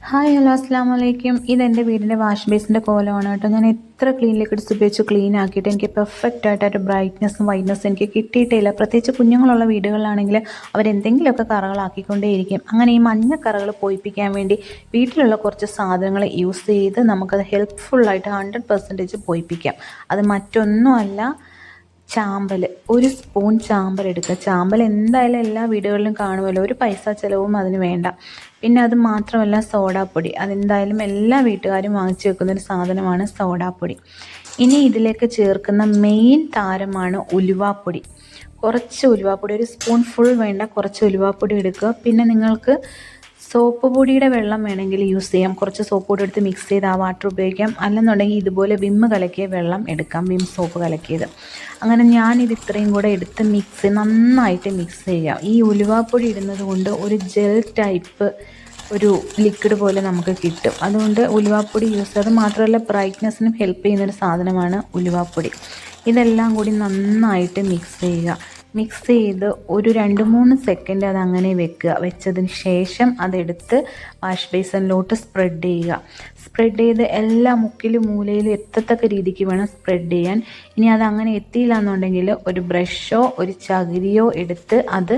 Hi hello അസ്സാം വലൈക്കും. ഇതെൻ്റെ വീടിൻ്റെ വാഷ് ബേസിൻ്റെ കോലമാണ് കേട്ടോ. ഞാൻ എത്ര ക്ലീൻ ലിക്വിഡ്സ് ഉപയോഗിച്ച് ക്ലീൻ ആക്കിയിട്ട് എനിക്ക് പെർഫെക്റ്റ് ആയിട്ട് ഒരു ബ്രൈറ്റ്നസ്സും വൈറ്റ്നസ്സും എനിക്ക് കിട്ടിയിട്ടില്ല. പ്രത്യേകിച്ച് കുഞ്ഞുങ്ങളുള്ള വീടുകളിലാണെങ്കിൽ അവരെന്തെങ്കിലുമൊക്കെ കറകളാക്കിക്കൊണ്ടേയിരിക്കും. അങ്ങനെ ഈ മഞ്ഞ കറകൾ പോയിപ്പിക്കാൻ വേണ്ടി വീട്ടിലുള്ള കുറച്ച് സാധനങ്ങൾ യൂസ് ചെയ്ത് നമുക്കത് ഹെൽപ്ഫുള്ളായിട്ട് 100% പോയിപ്പിക്കാം. അത് മറ്റൊന്നുമല്ല, ചാമ്പൽ. ഒരു സ്പൂൺ ചാമ്പൽ എടുക്കുക. ചാമ്പൽ എന്തായാലും എല്ലാ വീടുകളിലും കാണുമല്ലോ, ഒരു പൈസ ചിലവും അതിന് വേണ്ട. പിന്നെ അത് മാത്രമല്ല, സോഡാപ്പൊടി. അതെന്തായാലും എല്ലാ വീട്ടുകാരും വാങ്ങിച്ചു വെക്കുന്നൊരു സാധനമാണ് സോഡാപ്പൊടി. ഇനി ഇതിലേക്ക് ചേർക്കുന്ന മെയിൻ താരമാണ് ഉലുവാപ്പൊടി. കുറച്ച് ഉലുവാപ്പൊടി, ഒരു സ്പൂൺ ഫുൾ വേണ്ട, കുറച്ച് ഉലുവാപ്പൊടി എടുക്കുക. പിന്നെ നിങ്ങൾക്ക് സോപ്പ് പൊടിയുടെ വെള്ളം വേണമെങ്കിൽ യൂസ് ചെയ്യാം. കുറച്ച് സോപ്പ് പൊടി എടുത്ത് മിക്സ് ചെയ്ത് ആ വാട്ടർ ഉപയോഗിക്കാം. അല്ലെന്നുണ്ടെങ്കിൽ ഇതുപോലെ വിമ്മ് കലക്കിയ വെള്ളം എടുക്കാം, വിം സോപ്പ് കലക്കിയത്. അങ്ങനെ ഞാനിത് ഇത്രയും കൂടെ എടുത്ത് നന്നായിട്ട് മിക്സ് ചെയ്യാം. ഈ ഉലുവാപ്പൊടി ഇടുന്നത് കൊണ്ട് ഒരു ജെൽ ടൈപ്പ് ഒരു ലിക്വിഡ് പോലെ നമുക്ക് കിട്ടും. അതുകൊണ്ട് ഉലുവാപ്പൊടി യൂസ് ചെയ്ത്, മാത്രമല്ല ബ്രൈറ്റ്നസ്സിനും ഹെൽപ്പ് ചെയ്യുന്നൊരു സാധനമാണ് ഉലുവാപ്പൊടി. ഇതെല്ലാം കൂടി നന്നായിട്ട് മിക്സ് ചെയ്യുക. മിക്സ് ചെയ്ത് ഒരു 2-3 സെക്കൻഡ് അതങ്ങനെ വെക്കുക. വെച്ചതിന് ശേഷം അതെടുത്ത് വാഷ് ബേസിനിലോട്ട് സ്പ്രെഡ് ചെയ്യുക. സ്പ്രെഡ് ചെയ്ത് എല്ലാ മുക്കിലും മൂലയിലും എത്തത്തക്ക രീതിക്ക് വേണം സ്പ്രെഡ് ചെയ്യാൻ. ഇനി അതങ്ങനെ എത്തിയില്ല എന്നുണ്ടെങ്കിൽ ഒരു ബ്രഷോ ഒരു ചകിരിയോ എടുത്ത് അത്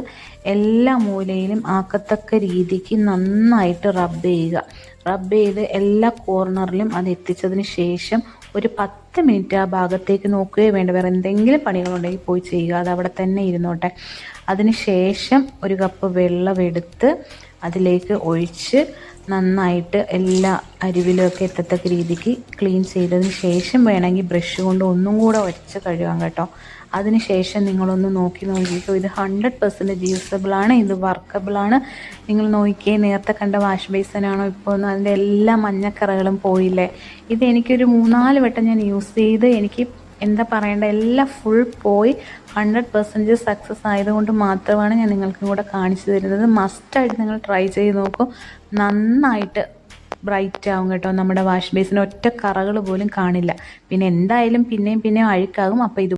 എല്ലാ മൂലയിലും ആക്കത്തക്ക രീതിക്ക് നന്നായിട്ട് റബ്ബ് ചെയ്യുക. റബ്ബ് ചെയ്ത് എല്ലാ കോർണറിലും അത് എത്തിച്ചതിന് ശേഷം ഒരു 10 മിനിറ്റ് ആ ഭാഗത്തേക്ക് നോക്കുകയോ വേണ്ട, വേറെ എന്തെങ്കിലും പണികളുണ്ടെങ്കിൽ പോയി ചെയ്യുക, അത് അവിടെ തന്നെ ഇരുന്നോട്ടെ. അതിന് ശേഷം ഒരു കപ്പ് വെള്ളം എടുത്ത് അതിലേക്ക് ഒഴിച്ച് നന്നായിട്ട് എല്ലാ അരുവിലൊക്കെ എത്തത്തക്ക രീതിക്ക് ക്ലീൻ ചെയ്തതിന് ശേഷം വേണമെങ്കിൽ ബ്രഷ് കൊണ്ട് ഒന്നും കൂടെ ഉരച്ച് കഴുകാം കേട്ടോ. അതിന് ശേഷം നിങ്ങളൊന്ന് നോക്കിക്കോ. ഇത് 100% യൂസബിളാണ്, ഇത് വർക്കബിളാണ്. നിങ്ങൾ നോക്കിയേ, നേരത്തെ കണ്ട വാഷ് ബേസിനാണോ ഇപ്പോൾ അതിൻ്റെ എല്ലാ മഞ്ഞക്കറകളും പോയില്ലേ. ഇത് എനിക്കൊരു 3-4 വട്ടം ഞാൻ യൂസ് ചെയ്ത് എനിക്ക് എന്താ പറയേണ്ട, എല്ലാം ഫുൾ പോയി 100% സക്സസ് ആയതുകൊണ്ട് മാത്രമാണ് ഞാൻ നിങ്ങൾക്കും കൂടെ കാണിച്ചു തരുന്നത്. മസ്റ്റായിട്ട് നിങ്ങൾ ട്രൈ ചെയ്ത് നോക്കൂ. നന്നായിട്ട് ബ്രൈറ്റ് ആവും കേട്ടോ. നമ്മുടെ വാഷ് ബേസിന് ഒറ്റ കറകൾ പോലും കാണില്ല. പിന്നെ എന്തായാലും പിന്നെയും അഴുക്കാകും. അപ്പോൾ ഇത്